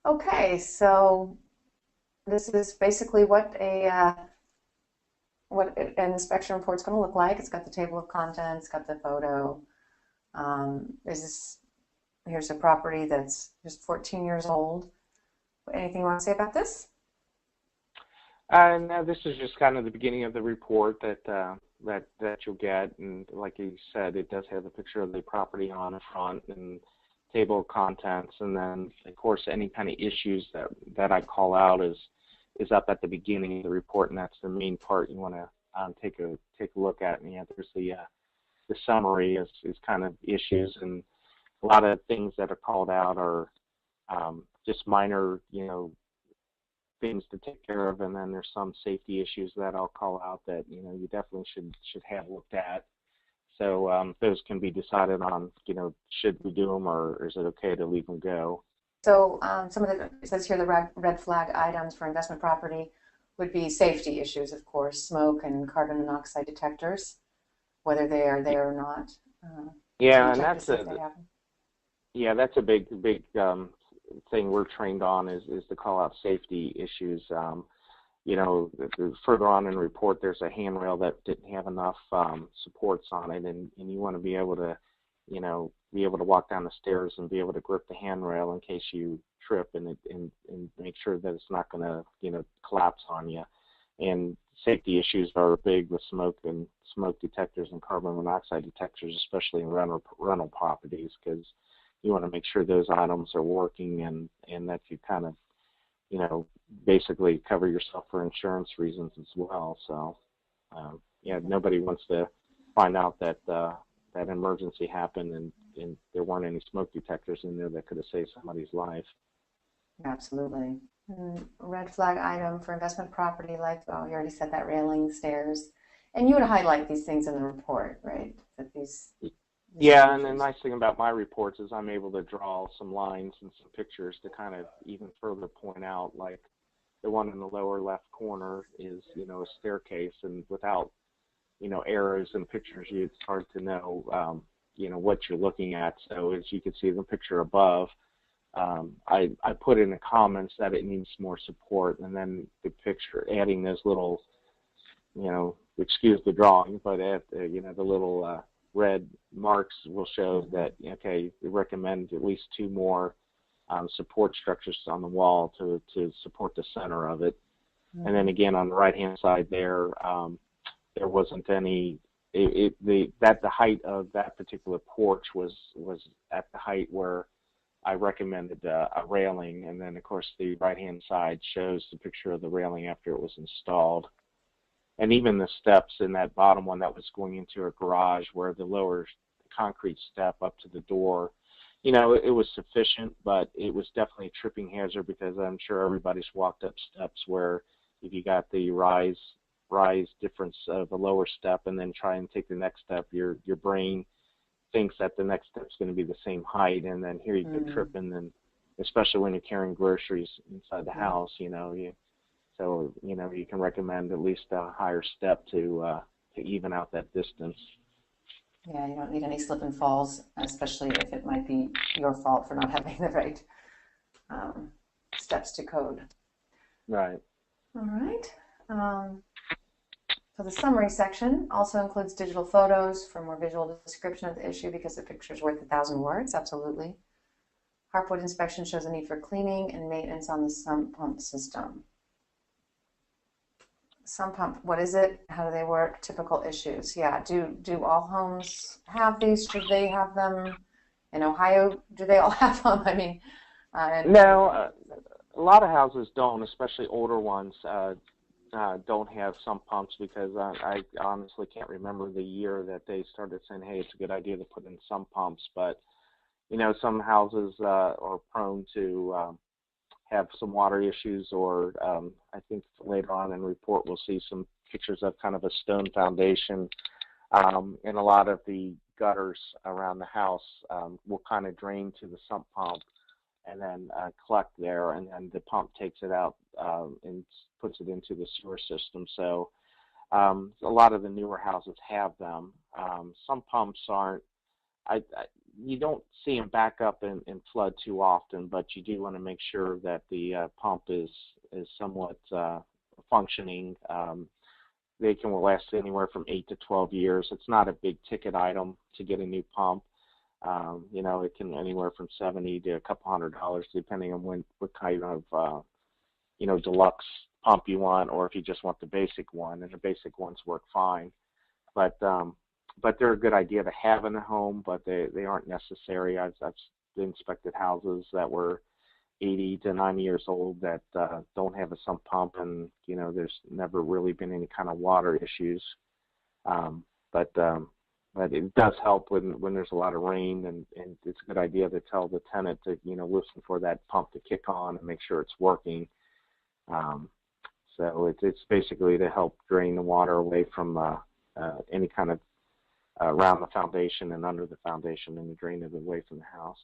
Okay, so this is basically an inspection report's going to look like. It's got the table of contents, got the photo. Is this Here's a property that's just 14 years old. Anything you want to say about this? No, this is just kind of the beginning of the report that you'll get, and like you said, it does have a picture of the property on the front and table of contents, and then of course any kind of issues that I call out is up at the beginning of the report, and that's the main part you want to take a look at. And yeah, there's the summary is kind of issues, and a lot of things that are called out are just minor, things to take care of, and then there's some safety issues that I'll call out that you definitely should have looked at. So those can be decided on, should we do them or is it okay to leave them go? So some of it says here the red flag items for investment property would be safety issues, of course, smoke and carbon monoxide detectors, whether they are there or not. So you Yeah, and check to see if they have them. that's a big thing we're trained on is to call out safety issues. Further on in the report, there's a handrail that didn't have enough supports on it, and you want to be able to walk down the stairs and be able to grip the handrail in case you trip, and make sure that it's not going to collapse on you. And safety issues are big with smoke detectors and carbon monoxide detectors, especially in rental properties, because you want to make sure those items are working and that you kind of basically cover yourself for insurance reasons as well. So nobody wants to find out that that emergency happened and there weren't any smoke detectors in there that could have saved somebody's life. Absolutely. Red flag item for investment property, like, oh, you already said that, railing, stairs. And you would highlight these things in the report, right? That these are Yeah, and the issues. nice thing about my reports is I'm able to draw some lines and some pictures to kind of even further point out, like the one in the lower left corner is, a staircase, and without, arrows and pictures, it's hard to know, what you're looking at. So as you can see in the picture above, I put in the comments that it needs more support, and then the picture, adding those little, excuse the drawing, but the little red marks will show that, okay, we recommend at least two more support structures on the wall to support the center of it. And then again, on the right-hand side there wasn't any, the height of that particular porch was at the height where I recommended a railing, and then of course the right-hand side shows the picture of the railing after it was installed. And even the steps in that bottom one that was going into a garage, where the lower concrete step up to the door, it was sufficient, but it was definitely a tripping hazard, because I'm sure everybody's walked up steps where if you got the rise difference of the lower step and then try and take the next step, your brain thinks that the next step's going to be the same height, and then here you go tripping, and especially when you're carrying groceries inside the house, you can recommend at least a higher step to even out that distance. Yeah, you don't need any slip and falls, especially if it might be your fault for not having the right um, steps to code. Right. All right. So the summary section also includes digital photos for more visual description of the issue, because a picture is worth 1,000 words. Absolutely. Harpwood inspection shows a need for cleaning and maintenance on the sump pump system. Sump pump, what is it? How do they work? Typical issues. Yeah. Do all homes have these? Should they have them? In Ohio, do they all have them? I mean, and No, a lot of houses don't, especially older ones, don't have sump pumps, because I honestly can't remember the year that they started saying, hey, it's a good idea to put in sump pumps. But, some houses are prone to have some water issues, or I think later on in the report we'll see some pictures of kind of a stone foundation, and a lot of the gutters around the house will kind of drain to the sump pump and then collect there, and then the pump takes it out and puts it into the sewer system. So a lot of the newer houses have them. Some pumps aren't. you don't see them back up and flood too often, but you do want to make sure that the pump is somewhat functioning. They can last anywhere from 8 to 12 years. It's not a big ticket item to get a new pump. It can anywhere from $70 to a couple $100 depending on what kind of deluxe pump you want, or if you just want the basic one. And the basic ones work fine, but they're a good idea to have in the home, but they aren't necessary. I've inspected houses that were 80 to 90 years old that don't have a sump pump, and there's never really been any kind of water issues. But it does help when there's a lot of rain, and it's a good idea to tell the tenant to listen for that pump to kick on and make sure it's working. So it's basically to help drain the water away from any kind of around the foundation and under the foundation, and to drain it away from the house.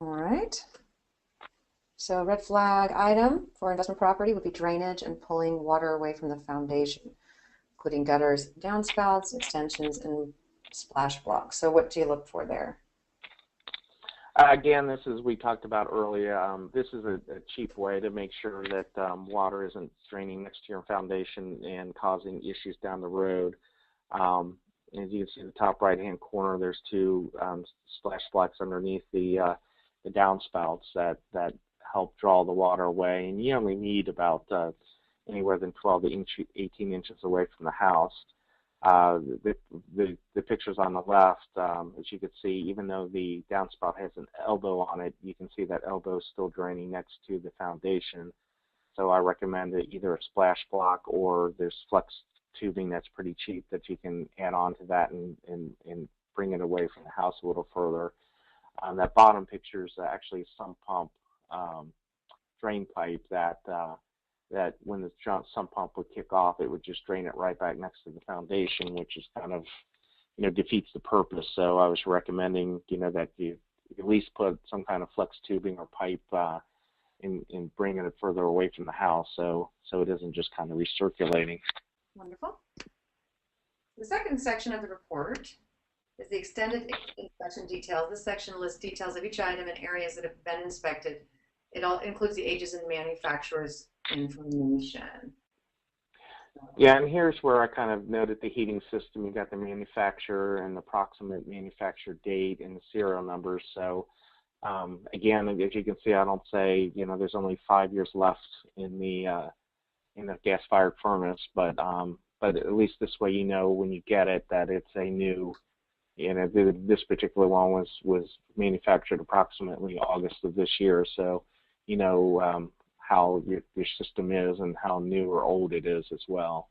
All right. So red flag item for investment property would be drainage and pulling water away from the foundation, including gutters, downspouts, extensions, and splash blocks. So what do you look for there? Again, this is, we talked about earlier, this is a cheap way to make sure that water isn't draining next to your foundation and causing issues down the road. As you can see in the top right-hand corner, there's two splash blocks underneath the downspouts that help draw the water away. And you only need about anywhere than 12 to 18 inches away from the house. The pictures on the left, as you can see, even though the downspout has an elbow on it, you can see that elbow is still draining next to the foundation. So I recommend either a splash block, or there's flex tubing that's pretty cheap that you can add on to that and bring it away from the house a little further. That bottom picture is actually a sump pump drain pipe that when the sump pump would kick off, it would just drain it right back next to the foundation, which is kind of, defeats the purpose. So I was recommending, that you at least put some kind of flex tubing or pipe in bringing it further away from the house, so it isn't just kind of recirculating. Wonderful. The second section of the report is the extended inspection details. This section lists details of each item and areas that have been inspected. It all includes the ages and manufacturer's information. Yeah, and here's where I kind of noted the heating system. You got the manufacturer and the approximate manufacturer date and the serial numbers. So again, as you can see, I don't say there's only 5 years left in the gas-fired furnace, but at least this way when you get it that it's a new. This particular one was manufactured approximately August of this year, so how your system is and how new or old it is as well.